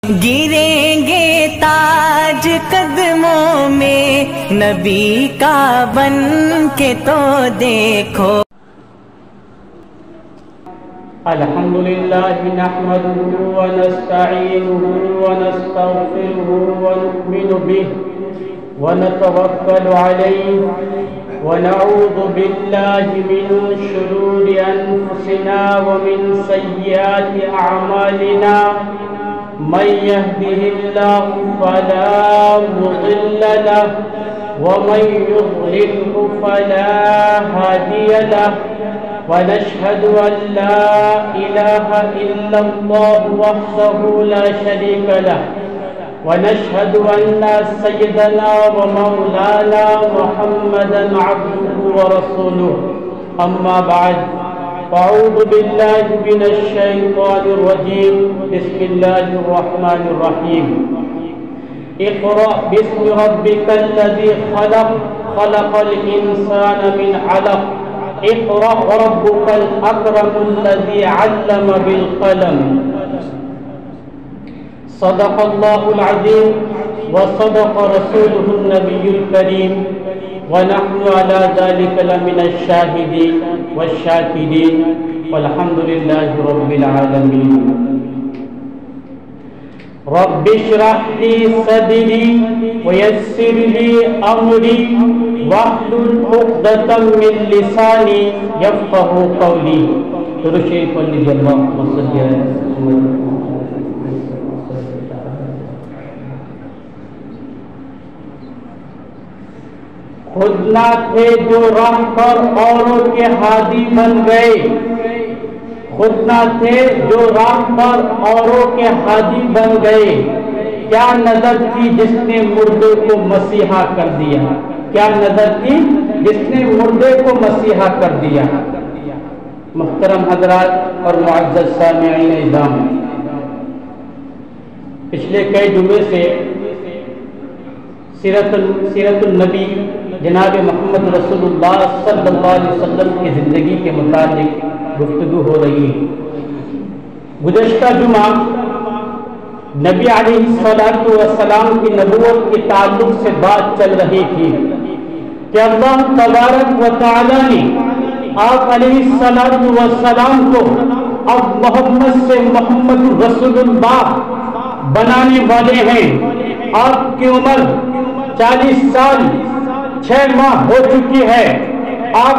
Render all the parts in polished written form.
گریں گے تاج قدموں میں نبی کا بن کے تو دیکھو۔ الحمدللہ نحمده ونستعینه ونستغفره ونؤمن به ونتوکل علیہ ونعوذ باللہ من شرور انفسنا ومن سیئات اعمالنا من يهده الله فلا مضل له ومن يضلله فلا هادي له ونشهد أن لا إله إلا الله وحده لا شريك له ونشهد أن سيدنا ومولانا محمدا عبده ورسوله أما بعد فأعوذ بالله من الشيطان الرجيم بسم الله الرحمن الرحيم اقرأ باسم ربك الذي خلق خلق الإنسان من علق اقرأ وربك الأكرم الذي علم بالقلم صدق الله العظيم وصدق رسوله النبي الكريم ونحن على ذلك لمن الشاهدين والشاكرين والحمد لله رب العالمين رب اشرح لي صدري ويسر لي أمري واحلل عقدة من لساني يفقهوا قولي درود شریف پڑھ لیجیے اللهم صل علی محمد۔ خود نہ تھے جو راہ پر اوروں کے ہادی بن گئے، خود نہ تھے جو راہ پر اوروں کے ہادی بن گئے، کیا نظر تھی جس نے مردے کو مسیحا کر دیا، کیا نظر تھی جس نے مردے کو مسیحا کر دیا۔ محترم حضرات اور معزز سامعین اعظام، پچھلے کئی جمعے سے سیرت النبی جناب محمد رسول اللہ صلی اللہ علیہ وسلم کی زندگی کے متعلق گفتگو ہو رہی ہے۔ گزشتہ جمعہ نبی علیہ السلام کی نبوت کے تعلق سے بات چل رہی تھی کہ اللہ تبارک و تعالی نے آپ علیہ السلام کو اب محمد سے محمد رسول اللہ بنانے والے ہیں۔ آپ کی عمر 40 سال 6 ماہ ہو چکی ہے، آپ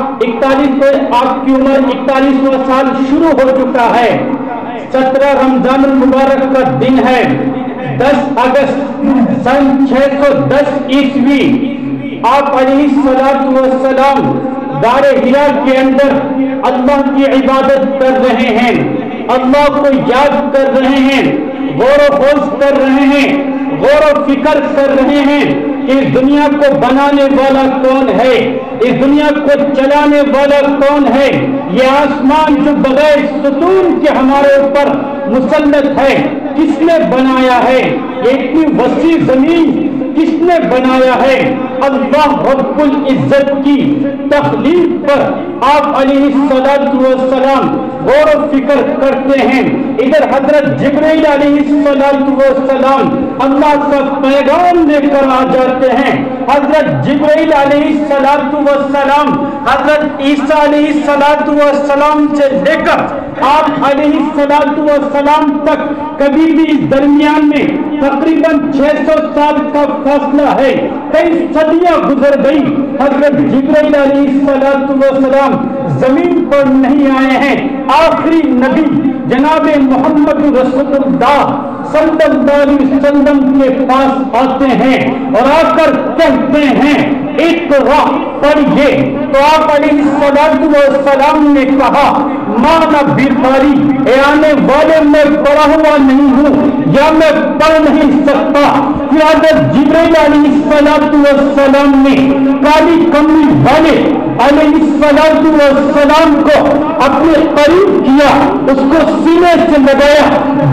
کی عمر 41واں سال شروع ہو چکا ہے۔ 17 رمضان المبارک کا دن ہے، 10 اگست سن 610 عیسوی۔ آپ علیہ السلام غار حرا کے اندر اللہ کی عبادت کر رہے ہیں، اللہ کو یاد کر رہے ہیں، غور و خوض کر رہے ہیں، غور و فکر کر رہے ہیں کہ اس دنیا کو بنانے والا کون ہے، اس دنیا کو چلانے والا کون ہے، یہ آسمان جو بغیر ستون کے ہمارے اوپر مسلط ہے کس نے بنایا ہے، یہ اتنی وسیع زمین کس نے بنایا ہے۔ اللہ رب العزت کی تخلیق پر آپ علیہ السلام غور و فکر کرتے ہیں۔ ادھر حضرت جبرائیل علیہ السلام اللہ کا پیغام لے کر آ جاتے ہیں۔ حضرت جبرائیل علیہ السلام حضرت عیسیٰ علیہ السلام سے لے کر آپ علیہ السلام تک کبھی بھی اس درمیان میں تقریباً 600 سال کا فاصلہ ہے، کئی صدیاں گزر گئی۔ حضرت جبرائیل علیہ السلام زمین پر نہیں آئے ہیں، آخری نبی جناب محمد رسول اللہ صلی اللہ علیہ وسلم کے پاس آتے ہیں اور آ کر کہتے ہیں اقرا پڑھیے، تو آپ علیہ السلام نے کہا مانا بیماری اے آنے والے میں پڑھا ہوا نہیں ہوں یا میں پڑھ نہیں سکتا۔ حضرت جبرائیل علیہ السلام نے کالی کملی والے علیہ السلام کو اپنے قریب کیا، اس کو سینے سے لگایا،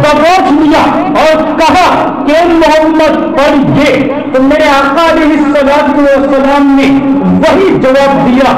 دبوچ لیا اور کہا کہ محمد پڑھیے۔ تو میرے آقا علیہ السلام نے وہی جواب دیا،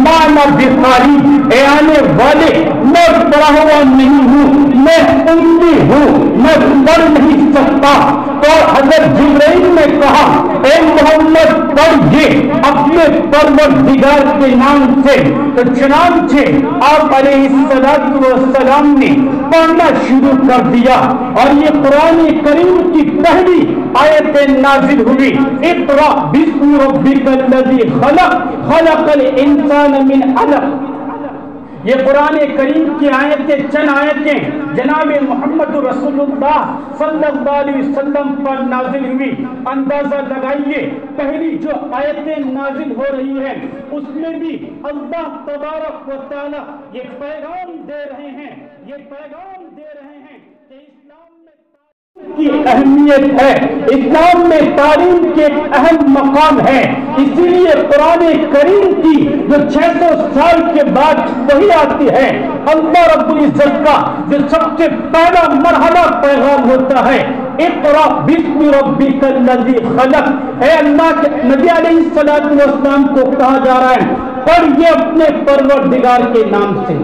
مانا بخاری، اے آنے والے، میں پڑھا ہوا نہیں ہوں، میں امی ہوں، میں پڑھ نہیں سکتا۔ تو حضرت جبرائیل نے کہا، اے محمد پڑھیے اپنے پروردگار کے نام سے۔ تو چنانچہ آپ علیہ السلام نے پڑھنا شروع کر دیا، اور یہ قرآن کریم کی پہلی آیت نازل ہوئی، اقرأ بسم ربک الذی خلق، خلق الانسان من علق۔ یہ قرآن کریم کی آیتیں، چند آیتیں جناب محمد رسول اللہ صلی اللہ علیہ وسلم پر نازل ہوئی۔ اندازہ لگائیے پہلی جو آیتیں نازل ہو رہی ہیں اس میں بھی اللہ تبارک و تعالی یہ پیغام دے رہے ہیں کہ اسلام میں کی اہمیت ہے، اسلام میں تعلیم کے اہم مقام ہے۔ اسی لیے قرآن کریم کی جو 600 سال کے بعد وہی آتی ہے، اللہ رب العزت کا جو سب سے پہلا مرحلہ پیغام ہوتا ہے، اقرأ بسم ربک الذی خلق۔ اے اللہ کے نبی علیہ السلام کو کہا جا رہا ہے پڑھیے اپنے پروردگار کے نام سے۔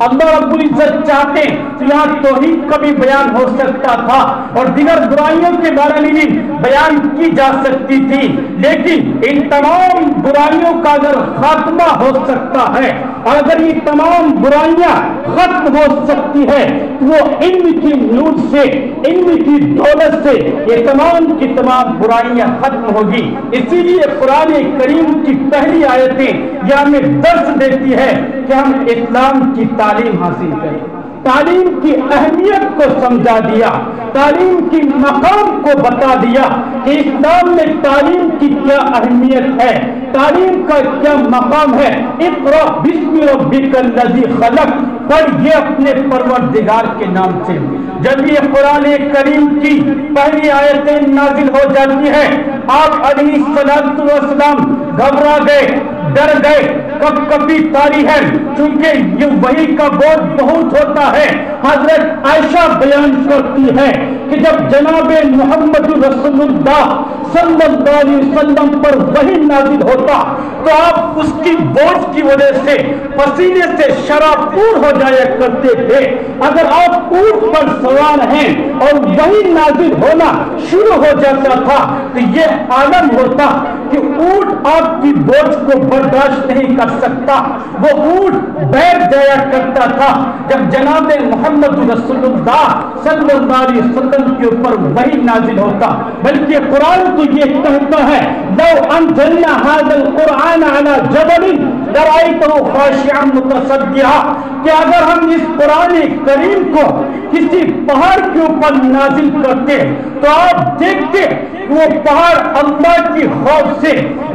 اللہ رب العزت چاہتے تو یہاں توحید کا بھی بیان ہو سکتا تھا اور دیگر برائیوں کے بارے میں بھی بیان کی جا سکتی تھی، لیکن ان تمام برائیوں کا اگر خاتمہ ہو سکتا ہے، اور اگر یہ تمام برائیاں ختم ہو سکتی ہے تو وہ علم کی نور سے، علم کی دولت سے یہ تمام کی تمام برائیاں ختم ہوگی۔ اسی لیے قرآن کریم کی پہلی آیتیں یہ ہمیں درس دیتی ہے کہ ہم اسلام کی تعلیم حاصل کریں، تعلیم کی اہمیت کو سمجھا دیا، تعلیم کی مقام کو بتا دیا کہ اسلام میں تعلیم کی کیا اہمیت ہے، تعلیم کا کیا مقام ہے۔ اقرأ بسم ربک الذی خلق، پڑھیے اپنے پروردگار کے نام سے۔ جب یہ قرآن کریم کی پہلی آیتیں نازل ہو جاتی ہے، آپ علیہ السلام گھبرا گئے، ڈر گئے، کب کبھی تاری ہے، چونکہ یہ وحی کا بوجھ بہت ہوتا ہے۔ حضرت عائشہ بیان کرتی ہے کہ جب جناب محمد رسول اللہ صلی اللہ علیہ وسلم پر وحی نازل ہوتا تو آپ اس کی بوجھ کی وجہ سے پسینے سے شرابور ہو جایا کرتے تھے۔ اگر آپ اونٹ پر سوار ہیں اور وحی نازل ہونا شروع ہو جاتا تھا تو یہ عالم ہوتا کہ اونٹ آپ کی بوجھ کو برداشت نہیں کر سکتا، وہ اونٹ بیٹھ جایا کرتا تھا۔ جب جناب محمد رسول اللہ صلی اللہ علیہ وسلم کے اوپر وحی نازل ہوتا، بلکہ قرآن تو یہ کہتا ہے لو انزلنا هذا القرآن على جبل لرأيته خاشعا متصدعا، کہ اگر ہم اس قرآن کریم کو کسی پہاڑ کے اوپر نازل کرتے تو آپ دیکھتے وہ پہاڑ اللہ کی خوف سے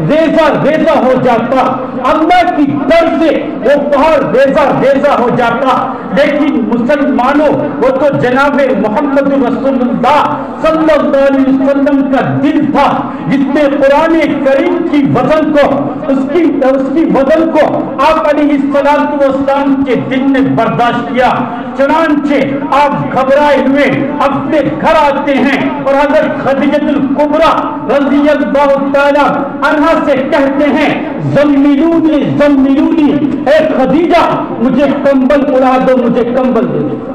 ریزہ ریزہ ہو جاتا، اللہ کی ڈر سے وہ پہاڑ ریزہ ریزہ ہو جاتا۔ لیکن مسلمانوں وہ تو جناب محمد رسول اللہ صلی اللہ علیہ وسلم کا دل تھا جس نے قرآن کریم کی وزن کو، اس کی وزن کو آپ علیہ السلام کے دل نے برداشت کیا۔ چنانچہ آپ گھبرائے ہوئے اپنے گھر آتے ہیں اور حضرت خدیجہ الکبریٰ رضی اللہ تعالی عنہا سے کہتے ہیں زملونی زملونی، اے خدیجہ مجھے کمبل اڑا دو، مجھے کمبل دے دو۔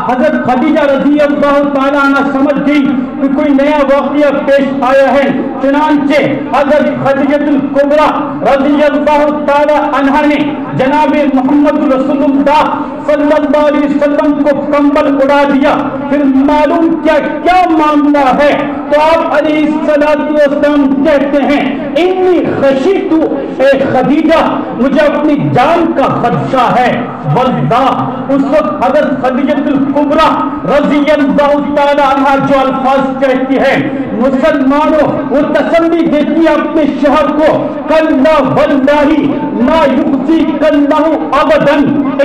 حضرت خدیجہ رضی اللہ تعالیٰ عنہ سمجھ گئی کہ کوئی نیا واقعہ پیش آیا ہے، چنانچہ حضرت خدیجہ الکبریٰ رضی اللہ تعالیٰ عنہ نے جناب محمد رسول اللہ صلی اللہ علیہ وسلم کو کمبل اڑا دیا۔ پھر معلوم کیا معاملہ ہے تو آپ علیہ السلام کہتے ہیں انی خشیت، اے خدیجہ مجھے اپنی جان کا خدشہ ہے۔ واللہ اس وقت حضرت خدیجہ الکبریٰ رضی اللہ تعالی عنہ جو الفاظ کہتی ہے، مسلمانوں وہ تسلی دیتی ہے اپنے شوہر کو، کلا واللہ ما یخزیک اللہ ابدا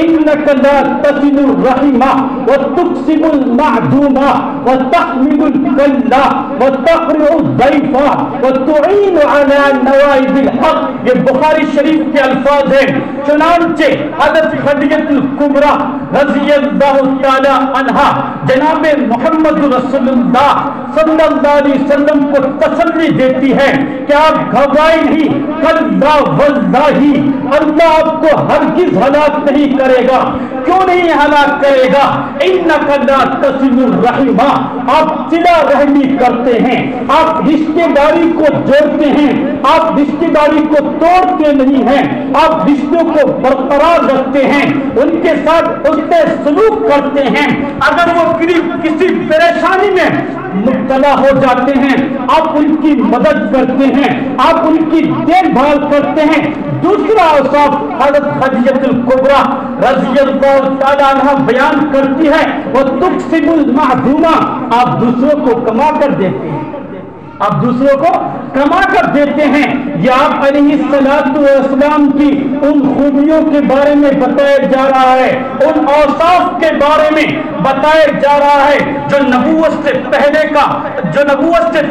انک لا تصل الرحم وتقسم المعدوم وتحمل الکلا وتقرع الضیف وتعین علی نوائب الحق۔ یہ بخاری شریف کے الفاظ ہیں۔ چنانچہ حضرت خدیجہ الکبریٰ رضی اللہ تعالی عنہا جناب محمد رسول اللہ صلی اللہ علیہ وسلم کو تسلی دیتی ہے کہ آپ گھبرائیں نہیں، کلا واللہ اللہ آپ کو ہرگز ہلاک نہیں کرے گا۔ کیوں نہیں ہلاک کرے گا؟ انک لا تصل الرحم، آپ صلہ رحمی کرتے ہیں، آپ رشتے داری کو جوڑتے ہیں، آپ رشتے داری کو توڑتے نہیں ہیں، آپ رشتوں کو برقرار رکھتے ہیں، ان کے ساتھ حسن سلوک کرتے ہیں۔ اگر وہ کسی پریشانی میں مبتلا ہو جاتے ہیں آپ ان کی مدد کرتے ہیں، آپ ان کی دیکھ بھال کرتے ہیں۔ دوسرا اوصاف حضرت خدیجہ الکبریٰ رضی اللہ تعالی عنہ بیان کرتی ہے، وَتُقْسِمُ الْمَعْدُومَ، آپ دوسروں کو کما کر دیتے ہیں، آپ دوسروں کو کما کر دیتے ہیں۔ یہ آپ علیہ السلام کی ان خوبیوں کے بارے میں بتایا جا رہا ہے، ان اوصاف کے بارے میں بتایا جا رہا ہے جو نبوت سے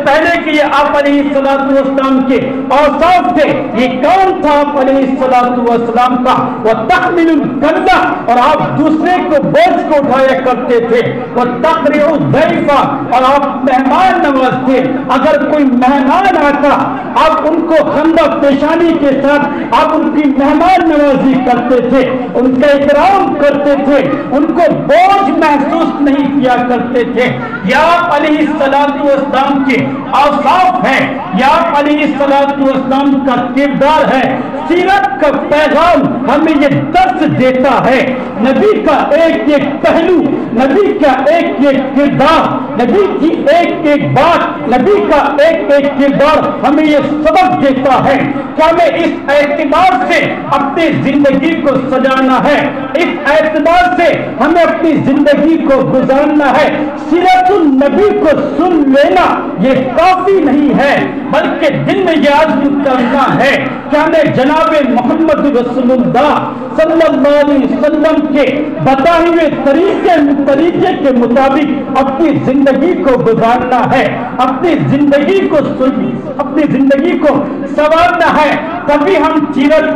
پہلے کے یہ آپ علیہ السلام کے اوصاف تھے۔ یہ کون تھا آپ علیہ السلام کا؟ وَتَحْمِلُ الْكَلَّةَ، اور آپ دوسرے کو بوجھ کو اٹھایا کرتے تھے۔ وَتَقْرِعُ الضَّيْفَ، اور آپ مہمان نواز تھے۔ اگر کوئی مہمان آتا آپ ان کو خندہ پیشانی کے ساتھ آپ ان کی مہمان نوازی کرتے تھے، ان کا اکرام کرتے تھے، ان کو بوجھ محسوس نہیں کیا کرتے تھے۔ یا آپ علیہ السلام کے اوصاف ہے، یا آپ علیہ السلام کا کردار ہے۔ سیرت کا پیغام ہمیں یہ درس دیتا ہے، نبی کا ایک ایک پہلو، نبی کا ایک ایک کردار، نبی کی ایک ایک بات، نبی کا ایک ایک کردار ہمیں یہ سبق دیتا ہے کہ ہمیں اس اعتبار سے اپنی زندگی کو سجانا ہے، اس اعتبار سے ہمیں اپنی زندگی کو گزارنا ہے۔ سیرت النبی کو سن لینا یہ کافی نہیں ہے، بلکہ دل میں یہ عزم کرنا ہے کہ ہمیں جناب محمد رسول اللہ صلی اللہ علیہ وسلم کے بتائے ہوئے طریقے کے مطابق اپنی زندگی کو گزارنا ہے، اپنی زندگی کو سنوارنا ہے۔ تبھی ہم سیرت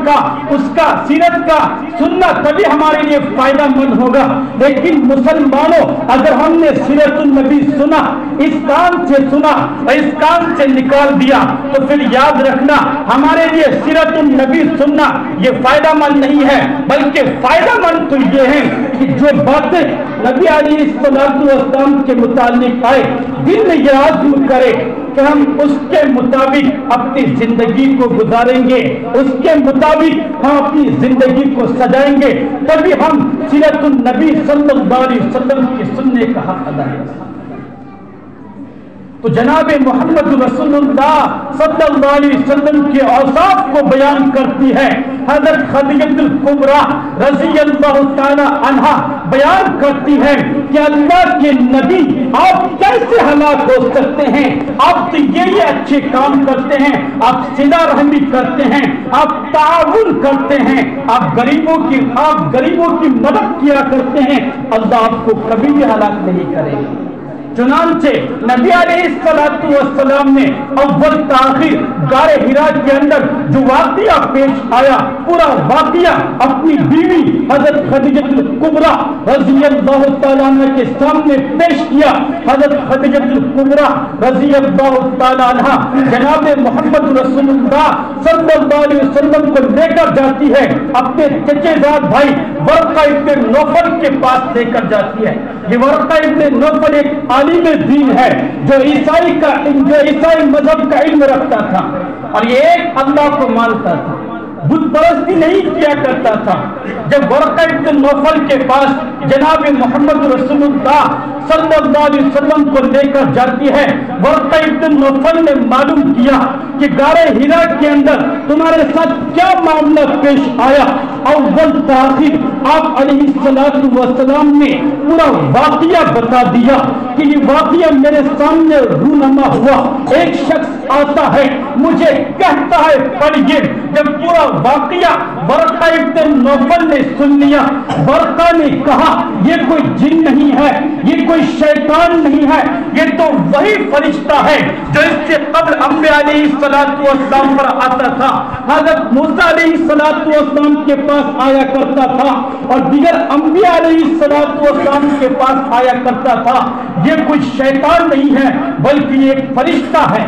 کا سننا تبھی ہمارے لیے فائدہ مند ہوگا۔ لیکن مسلمانوں، اگر ہم نے سیرت النبی سنا، اس کان سے سنا اور اس کان سے نکال دیا، تو پھر یاد رکھنا ہمارے لیے سیرت النبی سننا یہ فائدہ مند نہیں ہے، بلکہ فائدہ مند تو یہ ہے کہ جو باتیں نبی علیہ السلام کے متعلق آئے دل میں یہ عزم کرے کہ ہم اس کے مطابق اپنی زندگی کو گزاریں گے، اس کے مطابق ہم اپنی زندگی کو سجائیں گے، تبھی ہم سیرت النبی صلی اللہ علیہ وسلم کے سننے کا حق ادا کریں گے۔ تو جناب محمد رسول اللہ صلی اللہ علیہ وسلم کے اوصاف کو بیان کرتی ہے حضرت خدیجہ الکبریٰ رضی اللہ تعالی عنہا، بیان کرتی ہے کہ اللہ کے نبی آپ کیسے ہلاک ہو سکتے ہیں؟ آپ تو یہ اچھے کام کرتے ہیں، آپ صلہ رحمی کرتے ہیں، آپ تعاون کرتے ہیں، آپ غریبوں کی مدد کیا کرتے ہیں، اللہ آپ کو کبھی بھی ہلاک نہیں کرے گا۔ چنانچہ نبی علیہ السلام نے اول تاخیر غار حرا کے اندر جو واقعہ پیش آیا، پورا واقعہ اپنی بیوی حضرت خدیجہ الکبریٰ رضی اللہ تعالیٰ عنہ کے سامنے پیش کیا۔ حضرت خدیجہ الکبریٰ رضی اللہ تعالیٰ عنہ جناب محمد رسول اللہ صلی اللہ علیہ وسلم کو لے کر جاتی ہے، اپنے چچے زاد بھائی ورقہ ابن نوفل کے پاس لے کر جاتی ہے۔ یہ ورقہ ابن نوفل ایک عالم دین ہے جو عیسائی مذہب کا علم رکھتا تھا، اور یہ ایک اللہ کو مانتا تھا، بت پرستی نہیں کیا کرتا تھا۔ جب ورقہ ابن نوفل کے پاس جناب محمد رسول اللہ صلی اللہ علیہ وسلم کو لے کر جاتی ہے، ورقہ ابن نوفل نے معلوم کیا کہ غار حرا کے اندر تمہارے ساتھ کیا معاملہ پیش آیا۔ اول تاخیر آپ علیہ السلام نے پورا واقعہ بتا دیا کہ یہ واقعہ میرے سامنے رونما ہوا۔ ایک شخص آتا ہے، مجھے کہتا ہے پڑھیے۔ جب پورا واقعہ ورقہ ابن نوفل نے سن لیا۔ ورقہ نے کہا یہ کوئی جن نہیں ہے، یہ کوئی شیطان نہیں ہے، یہ تو وہی فرشتہ ہے جو اس سے قبل انبیاء علیہ السلام پر آتا تھا، حضرت موسیٰ علیہ السلام کے پاس آیا کرتا تھا اور دیگر انبیاء علیہ السلام کے پاس آیا کرتا تھا۔ یہ کوئی شیطان نہیں ہے بلکہ یہ ایک فرشتہ ہے،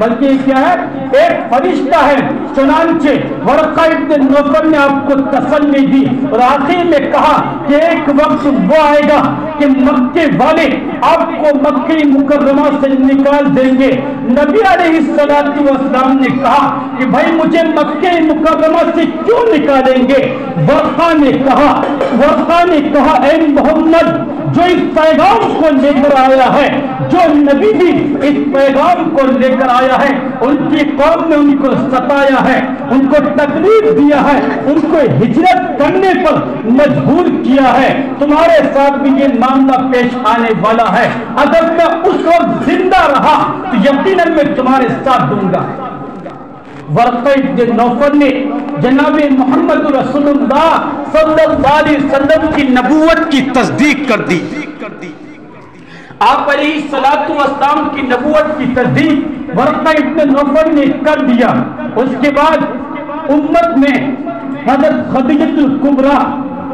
بلکہ کیا ہے؟ ایک فرشتہ ہے۔ چنانچہ ورقہ ابن نوفل نے آپ کو تسلی دی اور آخر میں کہا کہ ایک وقت وہ آئے گا کہ مکے والے آپ کو مکہ مکرمہ سے نکال دیں گے۔ نبی علیہ السلام نے کہا کہ بھائی مجھے مکہ مکرمہ سے کیوں نکالیں گے؟ ورقہ نے کہا اے محمد، جو اس پیغام کو لے کر آیا ہے، جو نبی بھی اس پیغام کو لے کر آیا ہے، ان کی قوم نے ان کو ستایا ہے، ان کو تکلیف دیا ہے، ان کو ہجرت کرنے پر مجبور کیا ہے۔ تمہارے ساتھ بھی یہ معاملہ پیش آنے والا ہے۔ اگر میں اس وقت زندہ رہا تو یقیناً میں تمہارے ساتھ دوں گا۔ ورقہ ابن نوفل نے جناب محمد رسول اللہ صلی اللہ علیہ وسلم کی نبوت کی تصدیق کر دی۔ آپ علیہ السلام کی نبوت کی تصدیق ورقہ ابن نوفل نے کر دیا۔ اس کے بعد امت میں حضرت خدیجہ الکبریٰ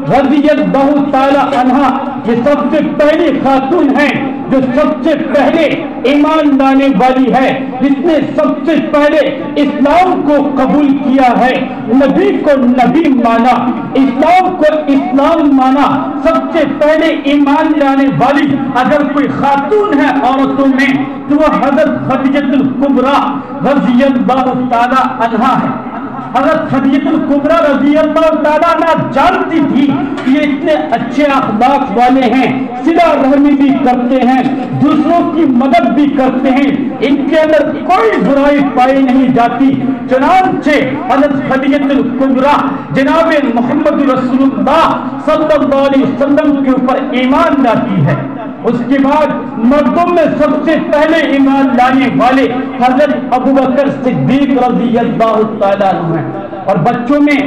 رضی اللہ تعالی عنہا یہ سب سے پہلی خاتون ہیں جو سب سے پہلے ایمان لانے والی ہے، جس نے سب سے پہلے اسلام کو قبول کیا ہے، نبی کو نبی مانا، اسلام کو اسلام مانا۔ سب سے پہلے ایمان لانے والی اگر کوئی خاتون ہے عورتوں میں تو وہ حضرت خدیجہ الکبریٰ رضی اللہ تعالی عنہا ہے۔ حضرت خدیجہ الکبریٰ رضی اللہ تعالیٰ عنہ جانتی تھی کہ یہ اتنے اچھے اخلاق والے ہیں، صلہ رحمی بھی کرتے ہیں، دوسروں کی مدد بھی کرتے ہیں، ان کے اندر کوئی برائی پائی نہیں جاتی۔ چنانچہ حضرت خدیجہ الکبریٰ جناب محمد رسول اللہ صلی اللہ علیہ وسلم کے اوپر ایمان لاتی ہے۔ اس کے بعد مردوں میں سب سے پہلے ایمان لانے والے حضرت ابوبکر صدیق رضی اللہ تعالیٰ عنہ ہیں، اور بچوں میں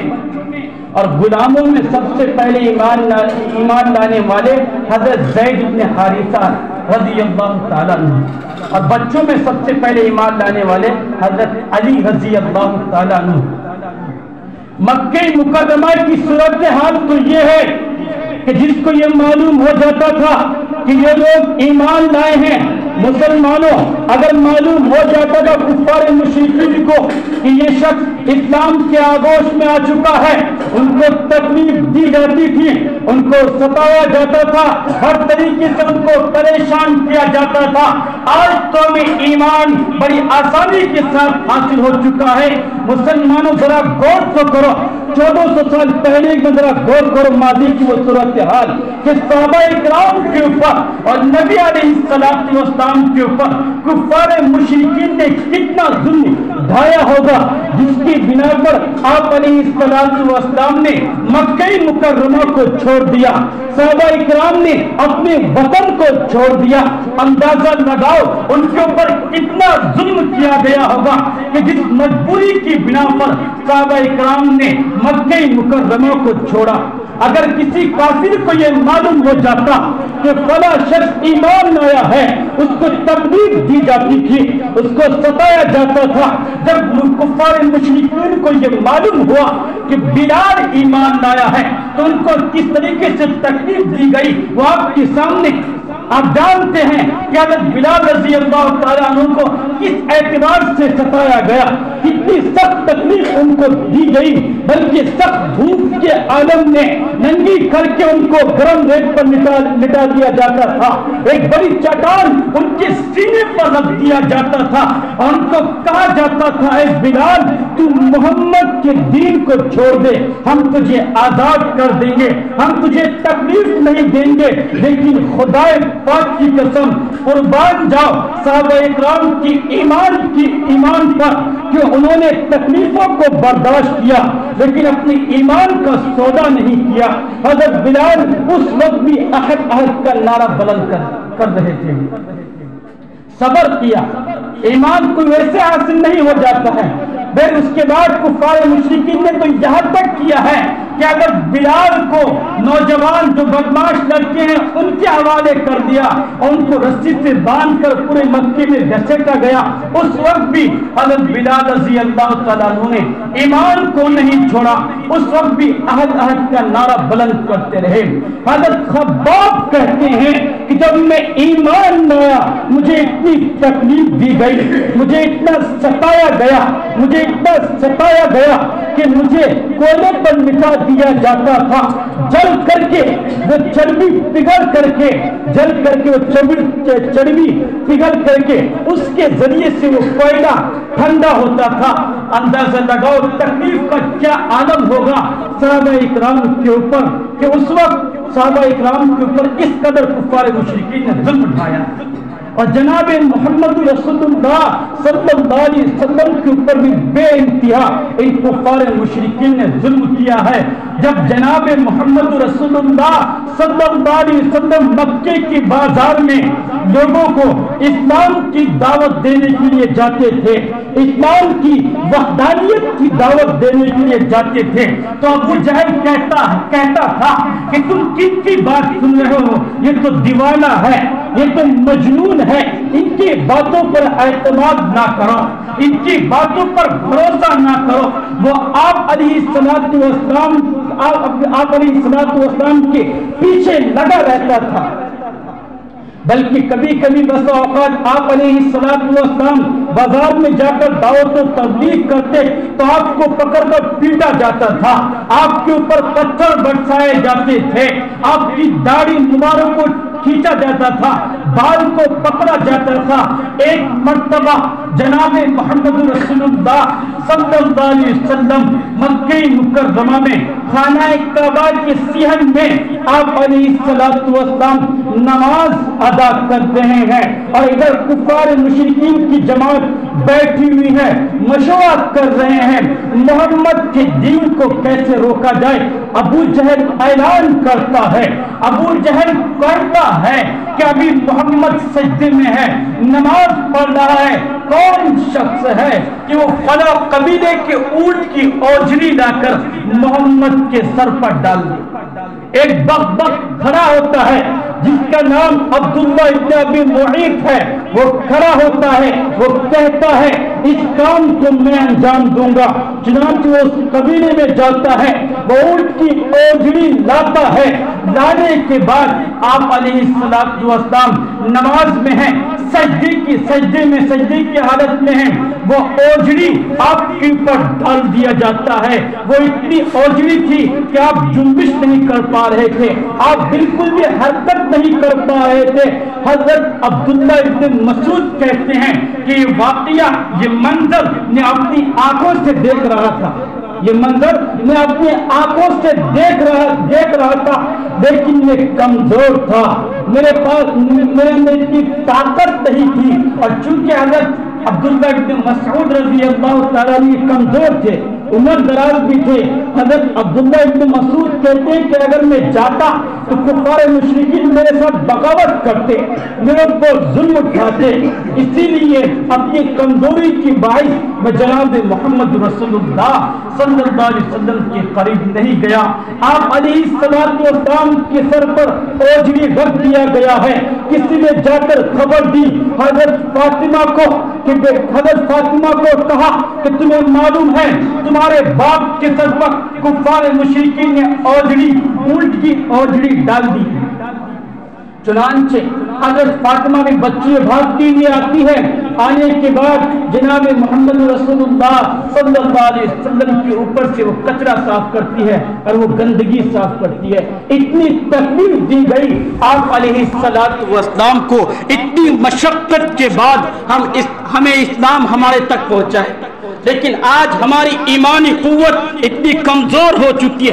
اور غلاموں میں سب سے پہلے ایمان لانے والے حضرت زید بن حارثہ رضی اللہ تعالیٰ عنہ، اور بچوں میں سب سے پہلے ایمان لانے والے حضرت علی رضی اللہ تعالیٰ عنہ۔ مکہ مکرمہ کی صورتحال تو یہ ہے کہ جس کو یہ معلوم ہو جاتا تھا کہ یہ لوگ ایمان لائے ہیں، مسلمانوں اگر معلوم ہو جاتا تھا کفار مشرکین کو کہ یہ شخص اسلام کے آغوش میں آ چکا ہے، ان کو تکلیف دی جاتی تھی، ان کو ستایا جاتا تھا، ہر طریقے سے ان کو پریشان کیا جاتا تھا۔ آج تو ہمیں ایمان بڑی آسانی کے ساتھ حاصل ہو چکا ہے۔ مسلمانوں ذرا غور تو کرو، 1400 سال پہلے ذرا غور کرو ماضی کی وہ صورتحال کہ صحابہ اکرام کے اوپر اور نبی علیہ السلام کے اوپر کفار مشرکین نے کتنا ظلم ڈھایا ہوگا، جس کی بنا پر آپ علیہ السلام نے مکہ مکرمہ کو چھوڑ دیا، صحابہ اکرام نے اپنے وطن کو چھوڑ دیا۔ اندازہ لگاؤ ان کے اوپر کتنا ظلم کیا گیا ہوگا کہ جس مجبوری کی بنا پر صحابہ اکرام نے مکہ مکرمہ کو چھوڑا۔ اگر کسی کافر کو یہ معلوم ہو جاتا کہ فلاں شخص ایمان لایا ہے، اس کو تکلیف دی جاتی تھی، اس کو ستایا جاتا تھا۔ جب کفار مشرکین کو یہ معلوم ہوا کہ بلال ایمان لایا ہے تو ان کو کس طریقے سے تکلیف دی گئی وہ آپ کے سامنے آپ جانتے ہیں کہ حضرت بلال رضی اللہ تعالیٰ عنہ کو کس اعتبار سے ستایا گیا، کتنی سخت تکلیف ان کو دی گئی، بلکہ سخت دھوپ کے عالم میں ننگی کر کے ان کو گرم ریت پر لٹا دیا جاتا تھا، ایک بڑی چٹان ان کے سینے پر رکھ دیا جاتا تھا اور ان کو کہا جاتا تھا اے بلال تو محمد کے دین کو چھوڑ دے، ہم تجھے آزاد کر دیں گے، ہم تجھے تکلیف نہیں دیں گے، لیکن خدا پاک کی قسم قربان جاؤ صحابہ اکرام کی ایمان پر کہ انہوں نے تکلیفوں کو برداشت کیا لیکن اپنی ایمان کا سودا نہیں کیا۔ حضرت بلال اس وقت بھی احد احد کا نعرہ بلند کر رہے تھے، صبر کیا۔ ایمان کوئی ویسے حاصل نہیں ہو جاتا ہے، پھر اس کے بعد کفار مشرکین نے تو یہاں تک کیا ہے کہ اگر بلال کو نوجوان جو بدماش لڑکے ہیں ان کے حوالے کر دیا اور ان کو رسی سے باندھ کر پورے مکے میں گھسیٹا گیا، اس وقت بھی حضرت بلال رضی اللہ تعالیٰ عنہ نے ایمان کو نہیں چھوڑا، اس وقت بھی عہد عہد کا نعرہ بلند کرتے رہے۔ حضرت خباب کہتے ہیں کہ جب میں ایمان لایا مجھے اتنی تکلیف دی گئی، مجھے اتنا ستایا گیا کہ مجھے کوئلے پر مٹا دیا جاتا تھا، جل کر کے وہ چربی پگھل کر کے وہ چربی پگھل کر کے اس کے ذریعے سے وہ کوئلہ ٹھنڈا ہوتا تھا۔ اندازہ لگاؤ تکلیف کا کیا عالم ہوگا صحابہ اکرام کے اوپر کہ اس وقت صحابہ اکرام کے اوپر اس قدر کفار مشرکین نے ظلم اٹھایا، اور جناب محمد رسول اللہ صلی اللہ علیہ وسلم کے اوپر بھی بے انتہا ان کفار مشرکین نے ظلم کیا ہے۔ جب جناب محمد رسول اللہ صلی اللہ علیہ وسلم مکے کی بازار میں لوگوں کو اسلام کی دعوت دینے کے لیے جاتے تھے، اسلام کی وحدانیت کی دعوت دینے کے لیے جاتے تھے، تو ابو جہل کہتا تھا کہ تم کن کی بات سن رہے ہو، یہ تو دیوانہ ہے، یہ تو مجنون ہے، ان کی باتوں پر اعتماد نہ کرو، ان کی باتوں پر بھروسہ نہ کرو۔ وہ آپ علیہ السلام کے پیچھے لگا رہتا تھا، بلکہ کبھی کبھی بس اوقات آپ علیہ السلام بازار میں جا کر دعوت و تبلیغ کرتے تو آپ کو پکڑ کر پیٹا جاتا تھا، آپ کے اوپر پتھر برسائے جاتے تھے، آپ کی داڑھی مبارک کو کھینچا جاتا تھا، بال کو پکڑا جاتا تھا۔ ایک مرتبہ جناب محمد رسول اللہ صلی اللہ علیہ وسلم مکہ مکرمہ میں خانہ کعبہ کے صحن میں آپ علیہ السلام نماز ادا کر رہے ہیں، اور ادھر کفار مشرکین کی جماعت بیٹھی ہوئی ہے، مشورہ کر رہے ہیں محمد کے دین کو کیسے روکا جائے۔ ابو جہل اعلان کرتا ہے کہ ابھی محمد سجدے میں ہے، نماز پڑھ رہا ہے، کون شخص ہے کہ وہ فلاں قبیلے کے اونٹ کی اوجری لا کر محمد کے سر پر ڈال دے۔ ایک بغبغ کھڑا ہوتا ہے جس کا نام عبداللہ ابن ابی معیط ہے، وہ کھڑا ہوتا ہے، وہ کہتا ہے اس کام کو میں انجام دوں گا۔ چنانچہ وہ اس قبیلے میں جاتا ہے، وہ اونٹ کی اوجڑی لاتا ہے، لانے کے بعد آپ علیہ السلام نماز میں ہیں، سجدے کی حالت میں ہیں، وہ اوجڑی آپ کے اوپر ڈال دیا جاتا ہے۔ وہ اتنی اوجڑی تھی کہ آپ جنبش نہیں کر پا رہے تھے، آپ بالکل بھی حرکت نہیں کر پا رہے تھے۔ حضرت عبداللہ ابن مسعود کہتے ہیں کہ یہ واقعہ، یہ منظر میں اپنی آنکھوں سے دیکھ رہا تھا، دیکھ رہا تھا، لیکن یہ کمزور تھا، میرے اندر اتنی طاقت نہیں تھی، اور چونکہ حضرت عبداللہ ابن مسعود رضی اللہ تعالیٰ عنہ کمزور تھے، عمر دراز بھی تھے۔ حضرت عبداللہ ابن مسعود کہتے ہیں کہ اگر میں جاتا تو کفار مشرکین میرے ساتھ بغاوت کرتے، میرے اوپر ظلم اٹھاتے، اسی لیے اپنی کمزوری کی باعث میں جناب محمد رسول اللہ صلی اللہ علیہ وسلم کے قریب نہیں گیا۔ آپ علیہ السلام کے سر پر اوجڑی رکھ دیا گیا ہے۔ کسی نے جا کر خبر دی حضرت فاطمہ کو، کہ حضرت فاطمہ کو کہا کہ تمہیں معلوم ہے تمہارے باپ کے سر پر کفار مشرکین نے اوجڑی، اونٹ کی اوجڑی ڈال دی۔ چنانچہ حضرت فاطمہ بھی بچی بھاگتی ہوئی آتی ہے، آنے کے بعد جناب محمد رسول اللہ صلی اللہ علیہ وسلم کے اوپر سے وہ کچرا صاف کرتی ہے اور وہ گندگی صاف کرتی ہے۔ اتنی تکلیف دی گئی آپ علیہ السلام کو، اتنی مشقت کے بعد ہمیں اسلام ہمارے تک پہنچا ہے، لیکن آج ہماری ایمانی قوت اتنی کمزور ہو چکی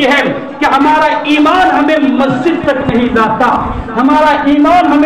ہے کہ ہمارا ایمان ہمیں مسجد تک نہیں لاتا، ہمارا ایمان ہمیں